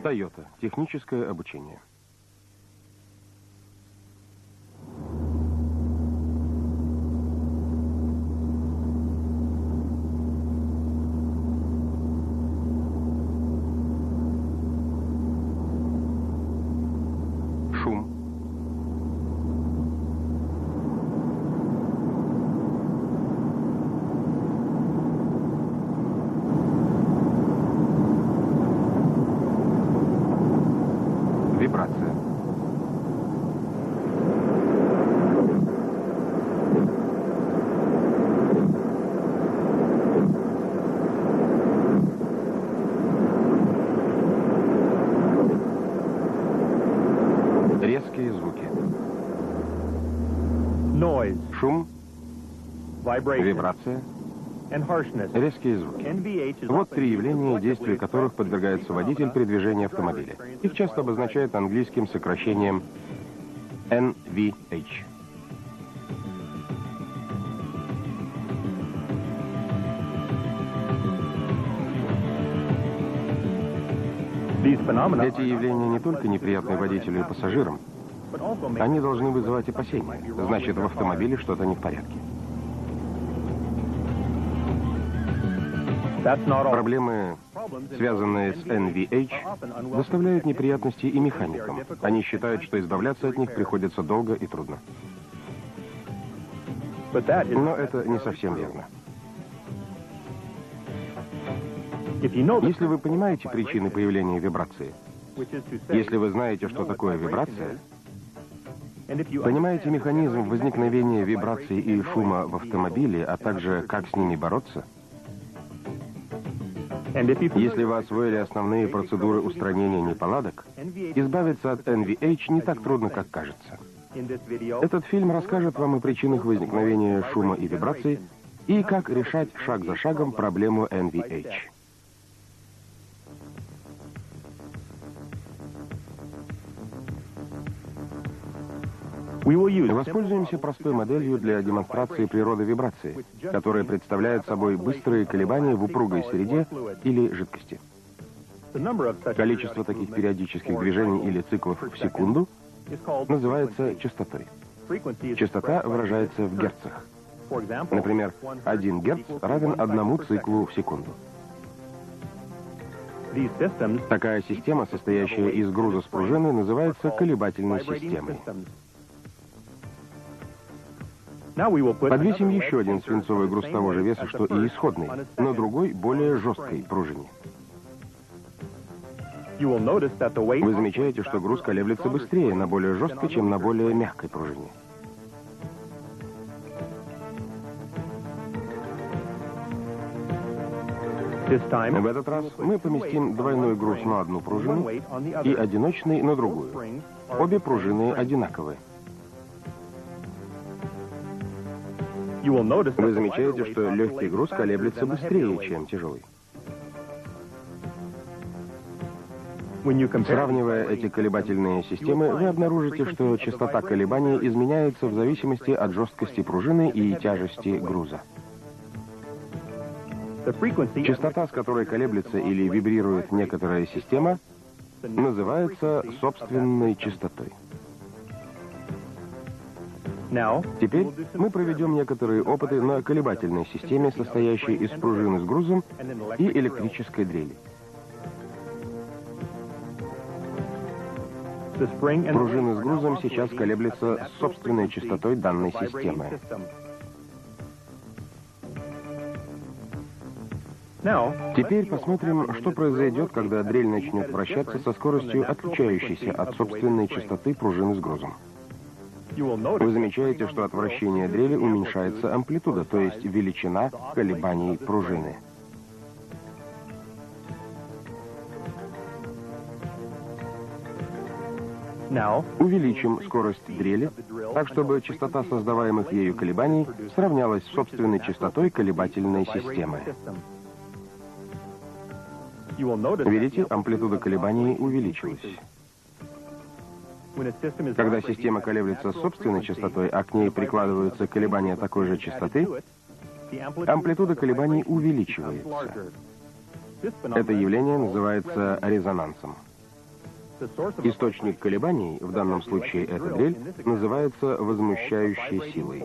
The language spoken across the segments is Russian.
Toyota. Техническое обучение. Шум. Вибрация. Резкие звуки. Шум, вибрация, резкие звуки. Вот три явления, действию которых подвергается водитель при движении автомобиля. Их часто обозначают английским сокращением NVH. Эти явления не только неприятны водителю и пассажирам, они должны вызывать опасения. Значит, в автомобиле что-то не в порядке. Проблемы, связанные с NVH, доставляют неприятности и механикам. Они считают, что избавляться от них приходится долго и трудно. Но это не совсем верно. Если вы понимаете причины появления вибрации, если вы знаете, что такое вибрация, понимаете механизм возникновения вибрации и шума в автомобиле, а также как с ними бороться, если вы освоили основные процедуры устранения неполадок, избавиться от NVH не так трудно, как кажется. Этот фильм расскажет вам о причинах возникновения шума и вибраций и как решать шаг за шагом проблему NVH. Воспользуемся простой моделью для демонстрации природы вибрации, которая представляет собой быстрые колебания в упругой среде или жидкости. Количество таких периодических движений или циклов в секунду называется частотой. Частота выражается в герцах. Например, 1 герц равен 1 циклу в секунду. Такая система, состоящая из груза с пружиной, называется колебательной системой. Подвесим еще один свинцовый груз того же веса, что и исходный, но другой, более жесткой пружине. Вы замечаете, что груз колеблется быстрее на более жесткой, чем на более мягкой пружине. В этот раз мы поместим двойной груз на одну пружину и одиночный на другую. Обе пружины одинаковые. Вы замечаете, что легкий груз колеблется быстрее, чем тяжелый. Сравнивая эти колебательные системы, вы обнаружите, что частота колебаний изменяется в зависимости от жесткости пружины и тяжести груза. Частота, с которой колеблется или вибрирует некоторая система, называется собственной частотой. Теперь мы проведем некоторые опыты на колебательной системе, состоящей из пружины с грузом и электрической дрели. Пружина с грузом сейчас колеблется с собственной частотой данной системы. Теперь посмотрим, что произойдет, когда дрель начнет вращаться со скоростью, отличающейся от собственной частоты пружины с грузом. Вы замечаете, что от вращения дрели уменьшается амплитуда, то есть величина колебаний пружины. Увеличим скорость дрели, так чтобы частота создаваемых ею колебаний сравнялась с собственной частотой колебательной системы. Видите, амплитуда колебаний увеличилась. Когда система колеблется с собственной частотой, а к ней прикладываются колебания такой же частоты, амплитуда колебаний увеличивается. Это явление называется резонансом. Источник колебаний, в данном случае эта дрель, называется возмущающей силой.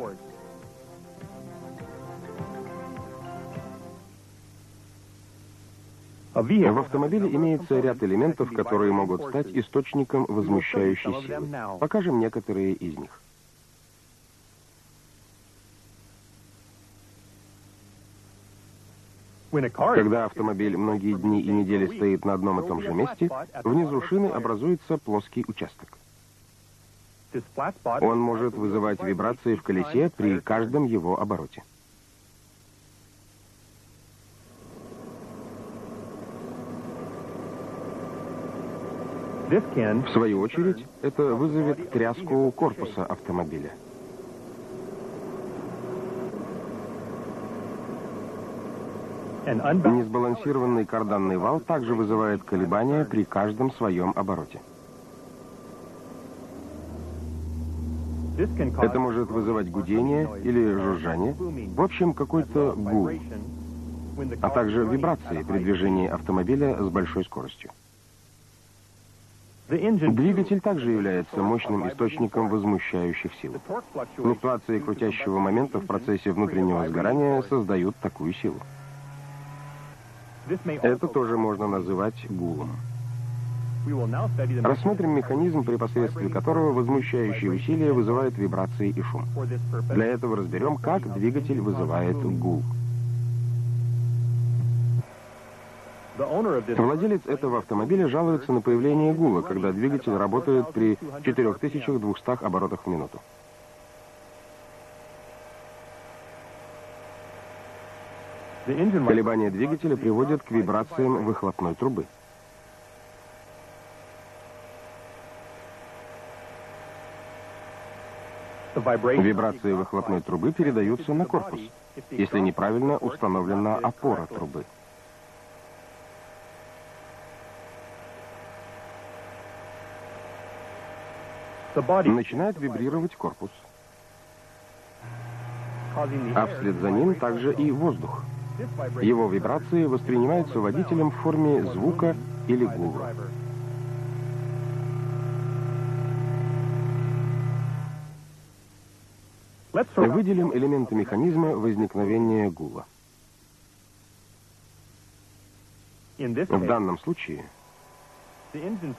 В автомобиле имеется ряд элементов, которые могут стать источником возмущающей силы. Покажем некоторые из них. Когда автомобиль многие дни и недели стоит на одном и том же месте, внизу шины образуется плоский участок. Он может вызывать вибрации в колесе при каждом его обороте. В свою очередь, это вызовет тряску корпуса автомобиля. Несбалансированный карданный вал также вызывает колебания при каждом своем обороте. Это может вызывать гудение или жужжание, в общем, какой-то гул, а также вибрации при движении автомобиля с большой скоростью. Двигатель также является мощным источником возмущающих сил. Флуктуации крутящего момента в процессе внутреннего сгорания создают такую силу. Это тоже можно называть гулом. Рассмотрим механизм, при посредстве которого возмущающие усилия вызывают вибрации и шум. Для этого разберем, как двигатель вызывает гул. Владелец этого автомобиля жалуется на появление гула, когда двигатель работает при 4200 оборотах в минуту. Колебания двигателя приводят к вибрациям выхлопной трубы. Вибрации выхлопной трубы передаются на корпус, если неправильно установлена опора трубы. Начинает вибрировать корпус, а вслед за ним также и воздух. Его вибрации воспринимаются водителем в форме звука или гула. Выделим элементы механизма возникновения гула. В данном случае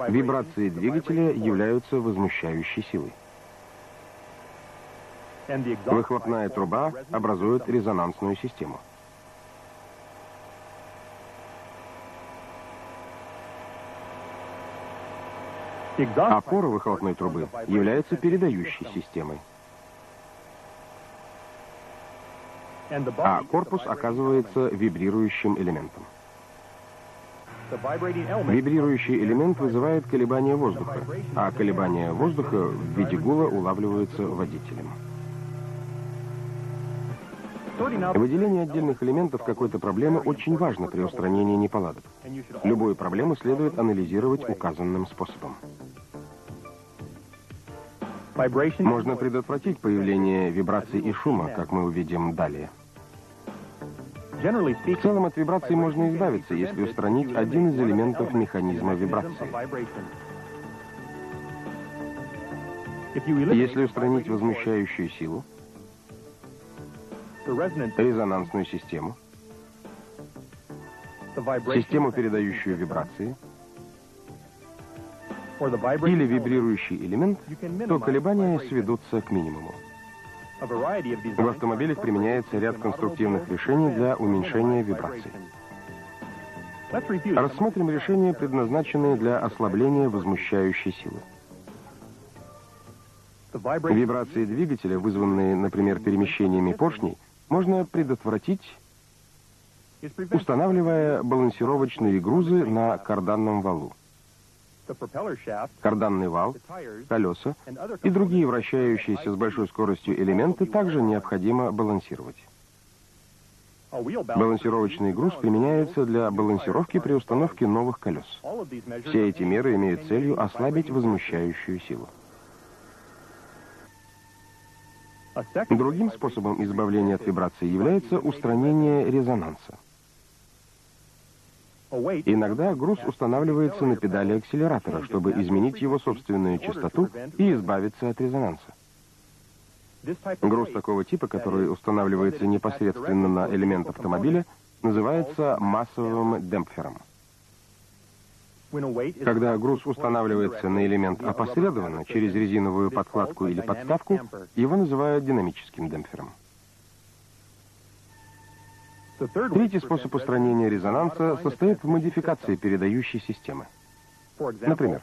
вибрации двигателя являются возмущающей силой. Выхлопная труба образует резонансную систему. Опора выхлопной трубы является передающей системой, а корпус оказывается вибрирующим элементом. Вибрирующий элемент вызывает колебания воздуха, а колебания воздуха в виде гула улавливаются водителем. Выделение отдельных элементов какой-то проблемы очень важно при устранении неполадок. Любую проблему следует анализировать указанным способом. Можно предотвратить появление вибраций и шума, как мы увидим далее. В целом от вибраций можно избавиться, если устранить один из элементов механизма вибрации. Если устранить возмущающую силу, резонансную систему, систему, передающую вибрации, или вибрирующий элемент, то колебания сведутся к минимуму. В автомобилях применяется ряд конструктивных решений для уменьшения вибраций. Рассмотрим решения, предназначенные для ослабления возмущающей силы. Вибрации двигателя, вызванные, например, перемещениями поршней, можно предотвратить, устанавливая балансировочные грузы на карданном валу. Карданный вал, колеса и другие вращающиеся с большой скоростью элементы также необходимо балансировать. Балансировочный груз применяется для балансировки при установке новых колес. Все эти меры имеют целью ослабить возмущающую силу. Другим способом избавления от вибраций является устранение резонанса. Иногда груз устанавливается на педали акселератора, чтобы изменить его собственную частоту и избавиться от резонанса. Груз такого типа, который устанавливается непосредственно на элемент автомобиля, называется массовым демпфером. Когда груз устанавливается на элемент опосредованно, через резиновую подкладку или подставку, его называют динамическим демпфером. Третий способ устранения резонанса состоит в модификации передающей системы. Например,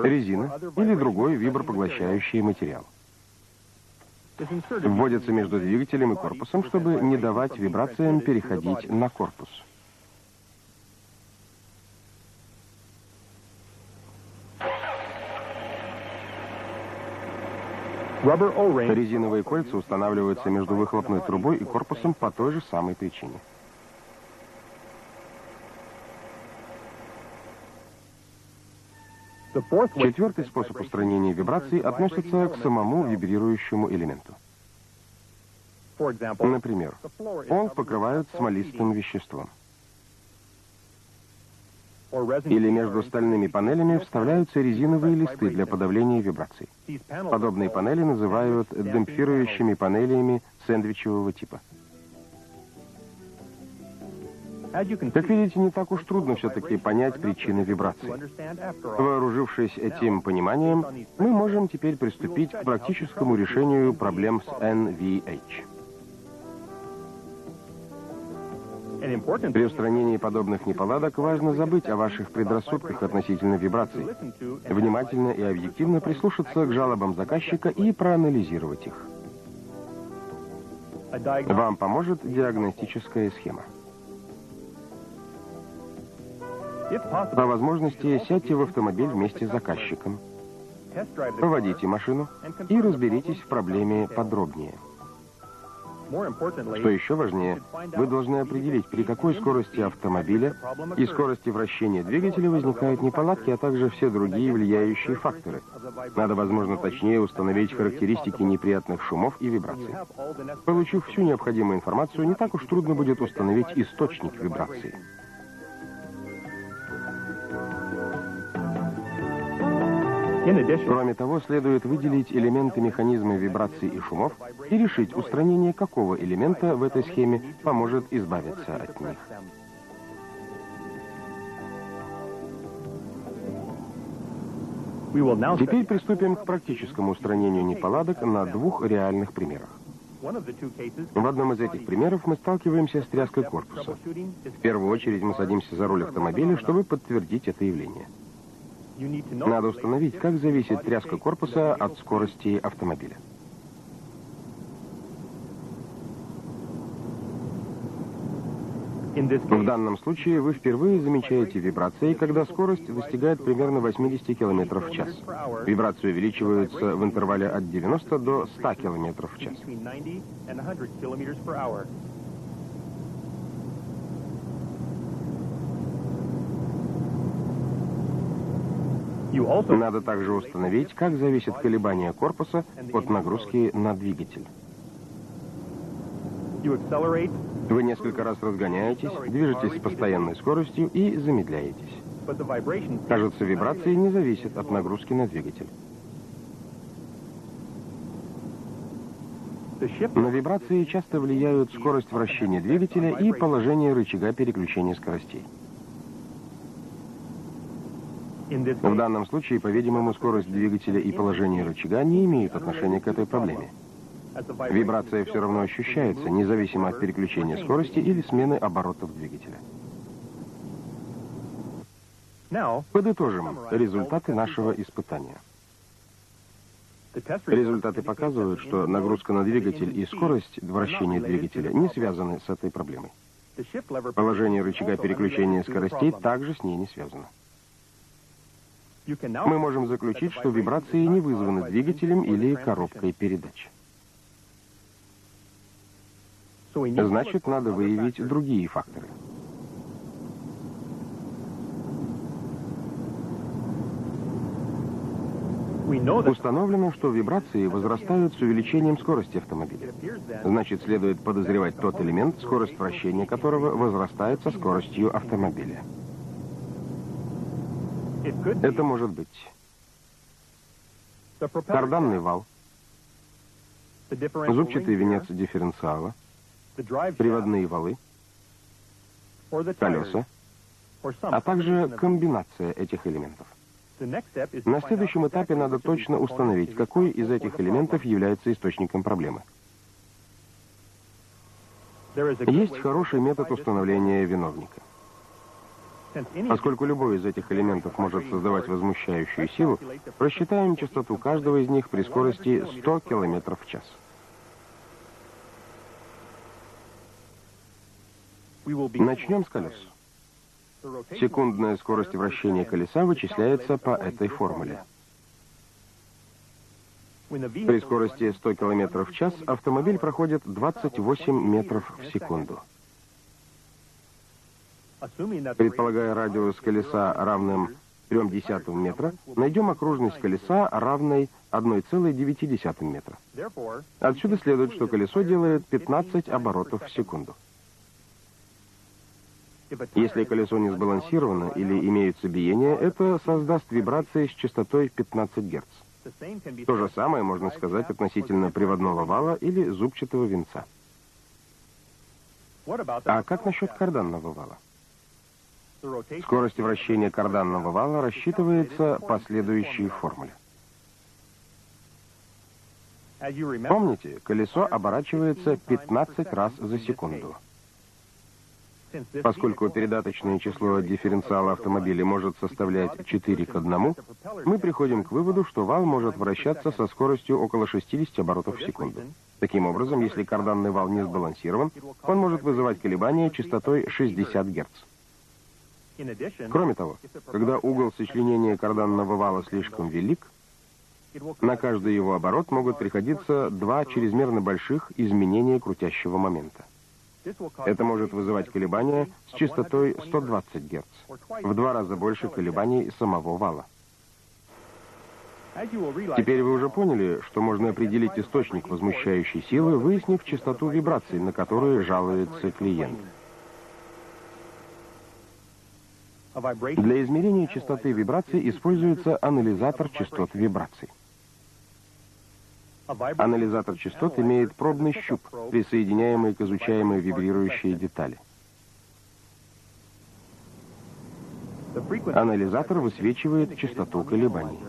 резина или другой вибропоглощающий материал. Вводится между двигателем и корпусом, чтобы не давать вибрациям переходить на корпус. Резиновые кольца устанавливаются между выхлопной трубой и корпусом по той же самой причине. Четвертый способ устранения вибраций относится к самому вибрирующему элементу. Например, пол покрывают смолистым веществом. Или между стальными панелями вставляются резиновые листы для подавления вибраций. Подобные панели называют демпфирующими панелями сэндвичевого типа. Как видите, не так уж трудно все-таки понять причины вибраций. Вооружившись этим пониманием, мы можем теперь приступить к практическому решению проблем с NVH. При устранении подобных неполадок важно забыть о ваших предрассудках относительно вибраций, внимательно и объективно прислушаться к жалобам заказчика и проанализировать их. Вам поможет диагностическая схема. По возможности сядьте в автомобиль вместе с заказчиком, поводите машину и разберитесь в проблеме подробнее. Что еще важнее, вы должны определить, при какой скорости автомобиля и скорости вращения двигателя возникают неполадки, а также все другие влияющие факторы. Надо, возможно, точнее установить характеристики неприятных шумов и вибраций. Получив всю необходимую информацию, не так уж трудно будет установить источник вибраций. Кроме того, следует выделить элементы механизма вибраций и шумов и решить, устранение какого элемента в этой схеме поможет избавиться от них. Теперь приступим к практическому устранению неполадок на двух реальных примерах. В одном из этих примеров мы сталкиваемся с тряской корпуса. В первую очередь мы садимся за руль автомобиля, чтобы подтвердить это явление. Надо установить, как зависит тряска корпуса от скорости автомобиля. В данном случае вы впервые замечаете вибрации, когда скорость достигает примерно 80 км в час. Вибрации увеличиваются в интервале от 90 до 100 км в час. Надо также установить, как зависит колебание корпуса от нагрузки на двигатель. Вы несколько раз разгоняетесь, движетесь с постоянной скоростью и замедляетесь. Кажется, вибрации не зависят от нагрузки на двигатель. На вибрации часто влияют скорость вращения двигателя и положение рычага переключения скоростей. В данном случае, по-видимому, скорость двигателя и положение рычага не имеют отношения к этой проблеме. Вибрация все равно ощущается, независимо от переключения скорости или смены оборотов двигателя. Подытожим результаты нашего испытания. Результаты показывают, что нагрузка на двигатель и скорость вращения двигателя не связаны с этой проблемой. Положение рычага переключения скоростей также с ней не связано. Мы можем заключить, что вибрации не вызваны двигателем или коробкой передач. Значит, надо выявить другие факторы. Установлено, что вибрации возрастают с увеличением скорости автомобиля. Значит, следует подозревать тот элемент, скорость вращения которого возрастает со скоростью автомобиля. Это может быть карданный вал, зубчатый венец дифференциала, приводные валы, колеса, а также комбинация этих элементов. На следующем этапе надо точно установить, какой из этих элементов является источником проблемы. Есть хороший метод установления виновника. Поскольку любой из этих элементов может создавать возмущающую силу, рассчитаем частоту каждого из них при скорости 100 км в час. Начнем с колес. Секундная скорость вращения колеса вычисляется по этой формуле. При скорости 100 км в час автомобиль проходит 28 метров в секунду. Предполагая радиус колеса равным 0,3 метра, найдем окружность колеса равной 1,9 метра. Отсюда следует, что колесо делает 15 оборотов в секунду. Если колесо не сбалансировано или имеются биения, это создаст вибрации с частотой 15 Гц. То же самое можно сказать относительно приводного вала или зубчатого венца. А как насчет карданного вала? Скорость вращения карданного вала рассчитывается по следующей формуле. Помните, колесо оборачивается 15 раз за секунду. Поскольку передаточное число дифференциала автомобиля может составлять 4 к 1, мы приходим к выводу, что вал может вращаться со скоростью около 60 оборотов в секунду. Таким образом, если карданный вал не сбалансирован, он может вызывать колебания частотой 60 Гц. Кроме того, когда угол сочленения карданного вала слишком велик, на каждый его оборот могут приходиться 2 чрезмерно больших изменения крутящего момента. Это может вызывать колебания с частотой 120 Гц, в 2 раза больше колебаний самого вала. Теперь вы уже поняли, что можно определить источник возмущающей силы, выяснив частоту вибраций, на которые жалуется клиент. Для измерения частоты вибраций используется анализатор частот вибраций. Анализатор частот имеет пробный щуп, присоединяемый к изучаемой вибрирующей детали. Анализатор высвечивает частоту колебаний.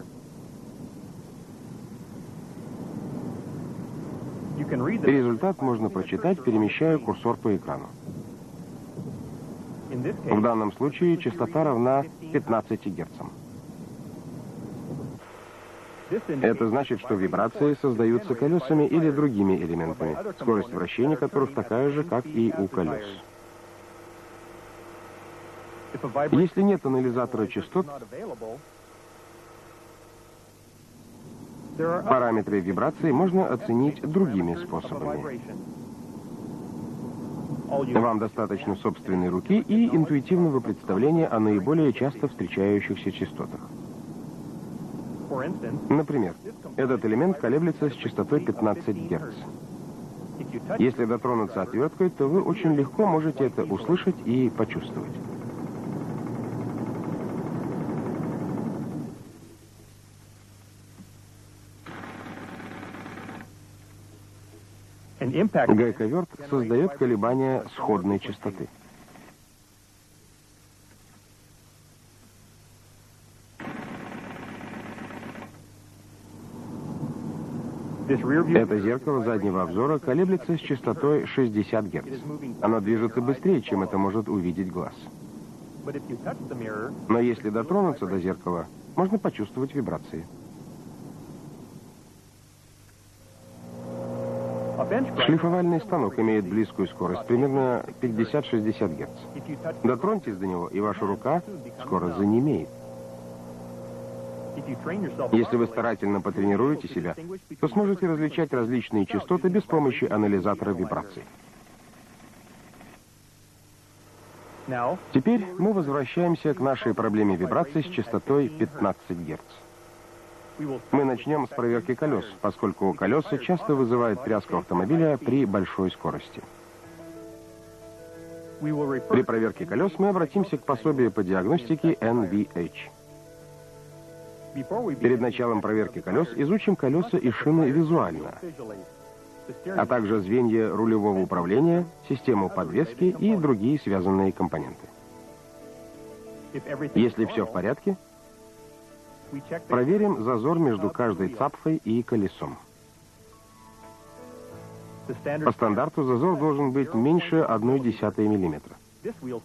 Результат можно прочитать, перемещая курсор по экрану. В данном случае частота равна 15 Гц. Это значит, что вибрации создаются колесами или другими элементами, скорость вращения которых такая же, как и у колес. Если нет анализатора частот, параметры вибрации можно оценить другими способами. Вам достаточно собственной руки и интуитивного представления о наиболее часто встречающихся частотах. Например, этот элемент колеблется с частотой 15 Гц. Если дотронуться отверткой, то вы очень легко можете это услышать и почувствовать. Гайковерт создает колебания сходной частоты. Это зеркало заднего обзора колеблется с частотой 60 Гц. Оно движется быстрее, чем это может увидеть глаз. Но если дотронуться до зеркала, можно почувствовать вибрации. Шлифовальный станок имеет близкую скорость, примерно 50-60 Гц. Дотроньтесь до него, и ваша рука скоро занемеет. Если вы старательно потренируете себя, то сможете различать различные частоты без помощи анализатора вибраций. Теперь мы возвращаемся к нашей проблеме вибраций с частотой 15 Гц. Мы начнем с проверки колес, поскольку колеса часто вызывают тряску автомобиля при большой скорости. При проверке колес мы обратимся к пособию по диагностике NVH. Перед началом проверки колес изучим колеса и шины визуально, а также звенья рулевого управления, систему подвески и другие связанные компоненты. Если все в порядке, проверим зазор между каждой цапфой и колесом. По стандарту зазор должен быть меньше 0,1 мм.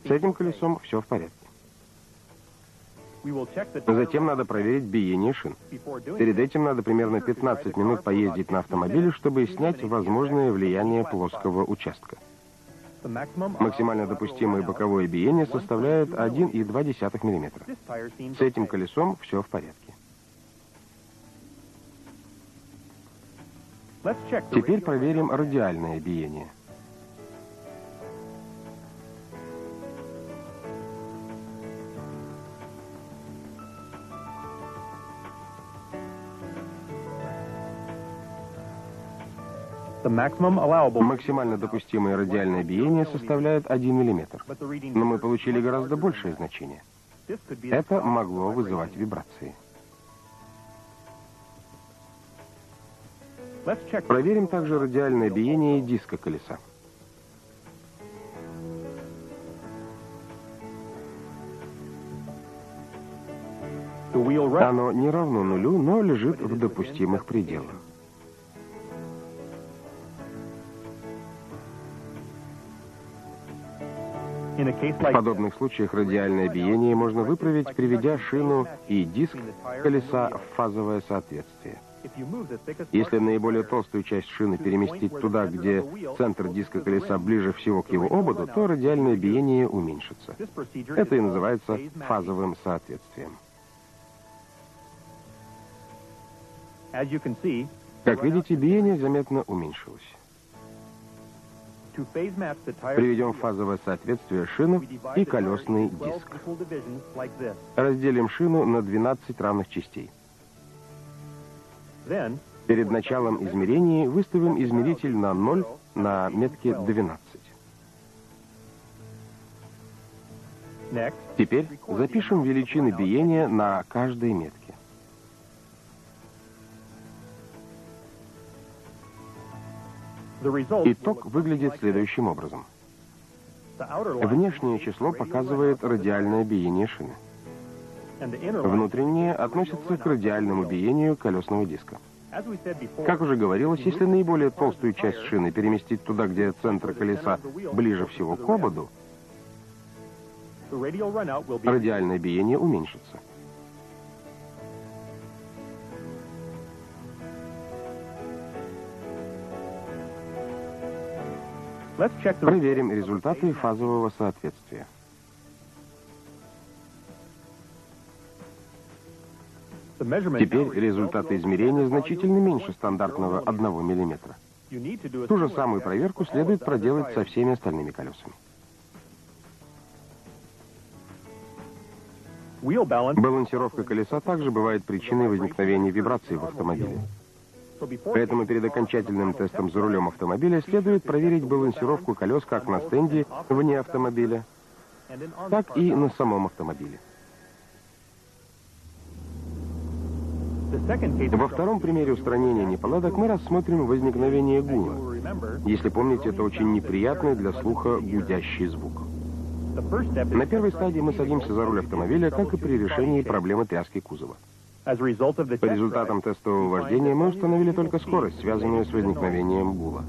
С этим колесом все в порядке. Затем надо проверить биение шин. Перед этим надо примерно 15 минут поездить на автомобиле, чтобы снять возможное влияние плоского участка. Максимально допустимое боковое биение составляет 1,2 мм. С этим колесом все в порядке. Теперь проверим радиальное биение. Максимально допустимое радиальное биение составляет 1 мм. Но мы получили гораздо большее значение. Это могло вызывать вибрации. Проверим также радиальное биение диска колеса. Оно не равно нулю, но лежит в допустимых пределах. В подобных случаях радиальное биение можно выправить, приведя шину и диск колеса в фазовое соответствие. Если наиболее толстую часть шины переместить туда, где центр диска колеса ближе всего к его ободу, то радиальное биение уменьшится. Это и называется фазовым соответствием. Как видите, биение заметно уменьшилось. Приведем в фазовое соответствие шину и колесный диск. Разделим шину на 12 равных частей. Перед началом измерений выставим измеритель на 0 на метке 12. Теперь запишем величины биения на каждой метке. Итог выглядит следующим образом. Внешнее число показывает радиальное биение шины. Внутреннее относится к радиальному биению колесного диска. Как уже говорилось, если наиболее толстую часть шины переместить туда, где центр колеса ближе всего к ободу, радиальное биение уменьшится. Проверим результаты фазового соответствия. Теперь результаты измерения значительно меньше стандартного 1 мм. Ту же самую проверку следует проделать со всеми остальными колесами. Балансировка колеса также бывает причиной возникновения вибраций в автомобиле. Поэтому перед окончательным тестом за рулем автомобиля следует проверить балансировку колес как на стенде вне автомобиля, так и на самом автомобиле. Во втором примере устранения неполадок мы рассмотрим возникновение гула. Если помните, это очень неприятный для слуха гудящий звук. На первой стадии мы садимся за руль автомобиля, как и при решении проблемы тряски кузова. По результатам тестового вождения мы установили только скорость, связанную с возникновением гула.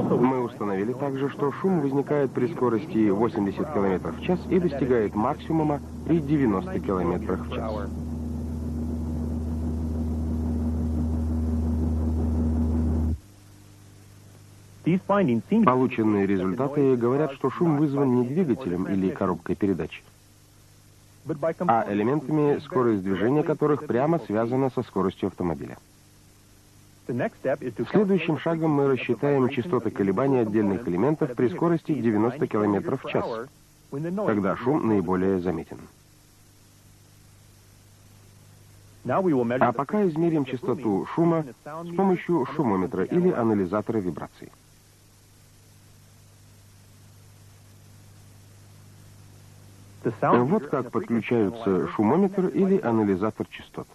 Мы установили также, что шум возникает при скорости 80 км в час и достигает максимума при 90 км в час. Полученные результаты говорят, что шум вызван не двигателем или коробкой передач. а элементами, скорость движения которых прямо связана со скоростью автомобиля. Следующим шагом мы рассчитаем частоты колебаний отдельных элементов при скорости 90 км в час, когда шум наиболее заметен. А пока измерим частоту шума с помощью шумометра или анализатора вибраций. Вот как подключаются шумометр или анализатор частот.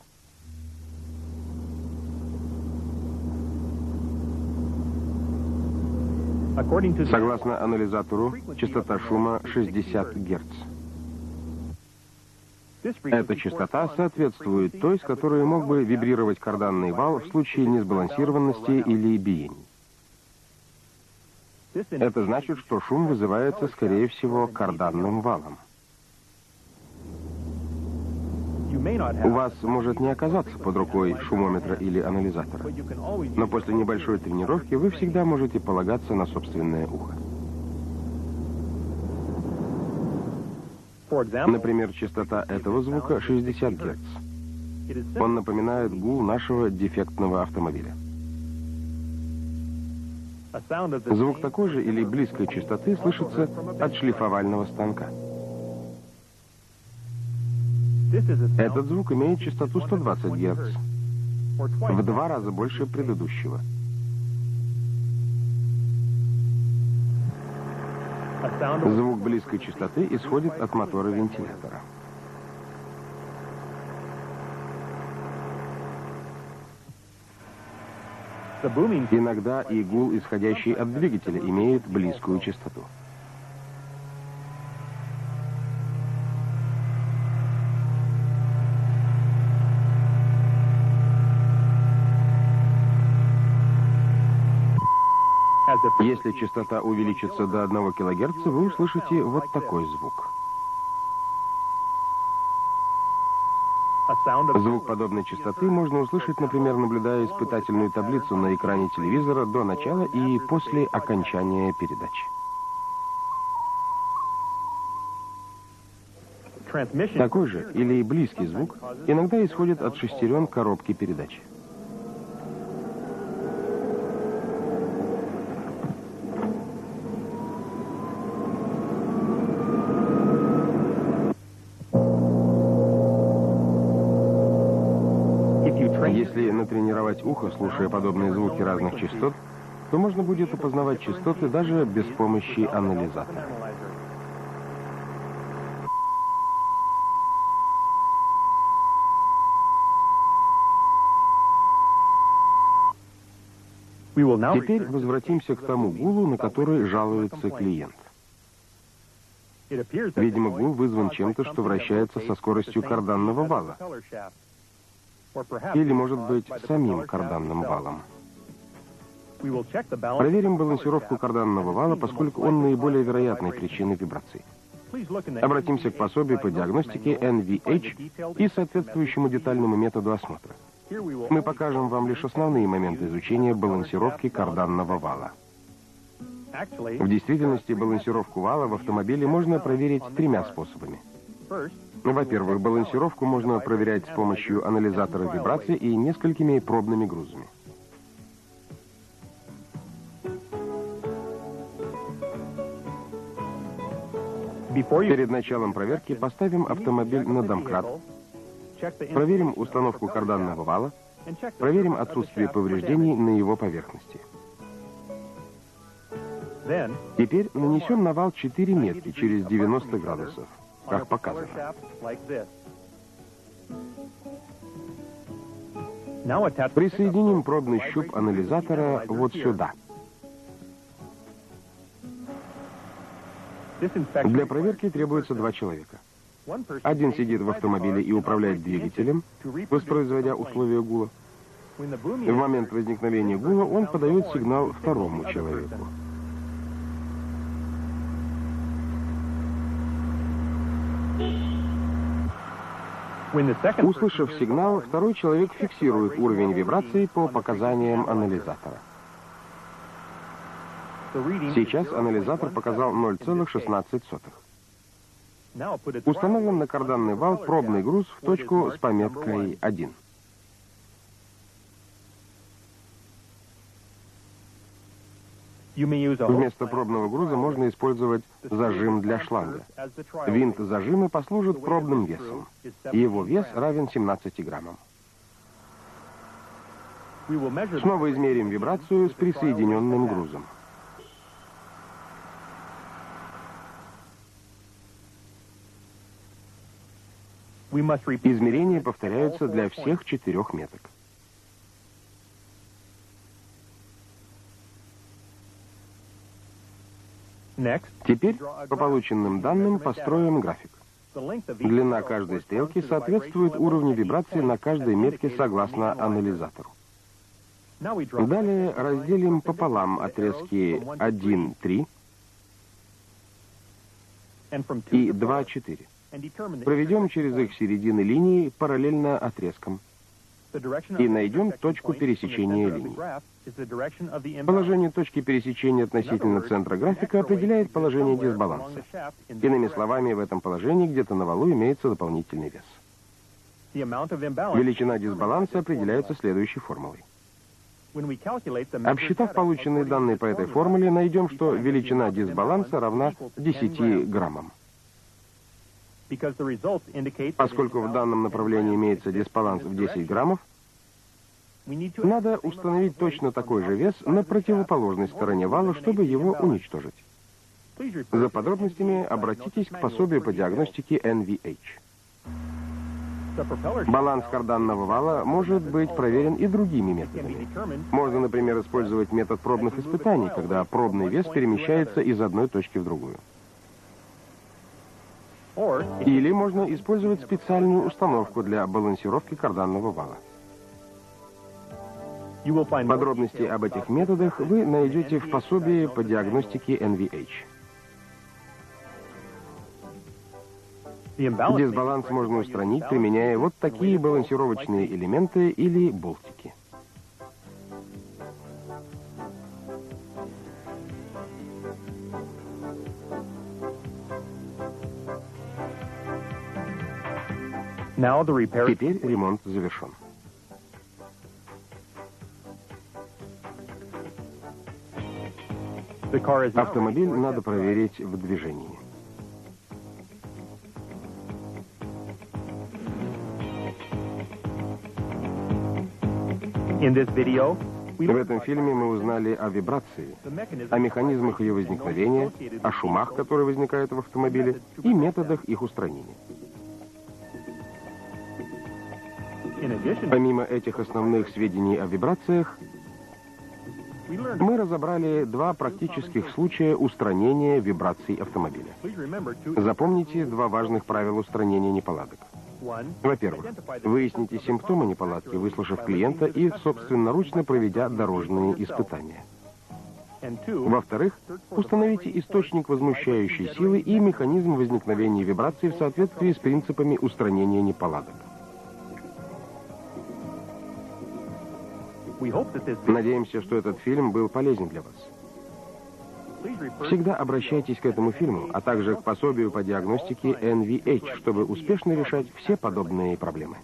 Согласно анализатору, частота шума 60 Гц. Эта частота соответствует той, с которой мог бы вибрировать карданный вал в случае несбалансированности или биений. Это значит, что шум вызывается, скорее всего, карданным валом. У вас может не оказаться под рукой шумометра или анализатора, но после небольшой тренировки вы всегда можете полагаться на собственное ухо. Например, частота этого звука 60 Гц. Он напоминает гул нашего дефектного автомобиля. Звук такой же или близкой частоты слышится от шлифовального станка. Этот звук имеет частоту 120 Гц, в 2 раза больше предыдущего. Звук близкой частоты исходит от мотора вентилятора. Иногда и гул, исходящий от двигателя, имеет близкую частоту. Если частота увеличится до 1 кГц, вы услышите вот такой звук. Звук подобной частоты можно услышать, например, наблюдая испытательную таблицу на экране телевизора до начала и после окончания передачи. Такой же или близкий звук иногда исходит от шестерен коробки передач. Если натренировать ухо, слушая подобные звуки разных частот, то можно будет опознавать частоты даже без помощи анализатора. Теперь возвратимся к тому гулу, на который жалуется клиент. Видимо, гул вызван чем-то, что вращается со скоростью карданного вала. Или, может быть, самим карданным валом. Проверим балансировку карданного вала, поскольку он наиболее вероятной причиной вибраций. Обратимся к пособию по диагностике NVH и соответствующему детальному методу осмотра. Мы покажем вам лишь основные моменты изучения балансировки карданного вала. В действительности, балансировку вала в автомобиле можно проверить 3 способами. Во-первых, балансировку можно проверять с помощью анализатора вибраций и несколькими пробными грузами. Перед началом проверки поставим автомобиль на домкрат, проверим установку карданного вала, проверим отсутствие повреждений на его поверхности. Теперь нанесем на вал 4 метки через 90 градусов. Как показано. Присоединим пробный щуп анализатора вот сюда. Для проверки требуется 2 человека. Один сидит в автомобиле и управляет двигателем, воспроизводя условия гула. В момент возникновения гула он подает сигнал второму человеку. Услышав сигнал, второй человек фиксирует уровень вибраций по показаниям анализатора. Сейчас анализатор показал 0,16. Установим на карданный вал пробный груз в точку с пометкой 1. Вместо пробного груза можно использовать зажим для шланга. Винт зажима послужит пробным весом. Его вес равен 17 граммам. Снова измерим вибрацию с присоединенным грузом. Измерения повторяются для всех 4 меток. Теперь по полученным данным построим график. Длина каждой стрелки соответствует уровню вибрации на каждой метке согласно анализатору. Далее разделим пополам отрезки 1,3 и 2,4. Проведем через их середины линии параллельно отрезкам и найдем точку пересечения линий. Положение точки пересечения относительно центра графика определяет положение дисбаланса. Иными словами, в этом положении где-то на валу имеется дополнительный вес. Величина дисбаланса определяется следующей формулой. Обсчитав полученные данные по этой формуле, найдем, что величина дисбаланса равна 10 граммам. Поскольку в данном направлении имеется дисбаланс в 10 граммов, надо установить точно такой же вес на противоположной стороне вала, чтобы его уничтожить. За подробностями обратитесь к пособию по диагностике NVH. Баланс карданного вала может быть проверен и другими методами. Можно, например, использовать метод пробных испытаний, когда пробный вес перемещается из одной точки в другую. Или можно использовать специальную установку для балансировки карданного вала. Подробности об этих методах вы найдете в пособии по диагностике NVH. Дисбаланс можно устранить, применяя вот такие балансировочные элементы или болтики. Теперь ремонт завершен. Автомобиль надо проверить в движении. В этом фильме мы узнали о вибрации, о механизмах ее возникновения, о шумах, которые возникают в автомобиле, и методах их устранения. Помимо этих основных сведений о вибрациях, мы разобрали 2 практических случая устранения вибраций автомобиля. Запомните 2 важных правила устранения неполадок. Во-первых, выясните симптомы неполадки, выслушав клиента и собственноручно проведя дорожные испытания. Во-вторых, установите источник возмущающей силы и механизм возникновения вибраций в соответствии с принципами устранения неполадок. Надеемся, что этот фильм был полезен для вас. Всегда обращайтесь к этому фильму, а также к пособию по диагностике NVH, чтобы успешно решать все подобные проблемы.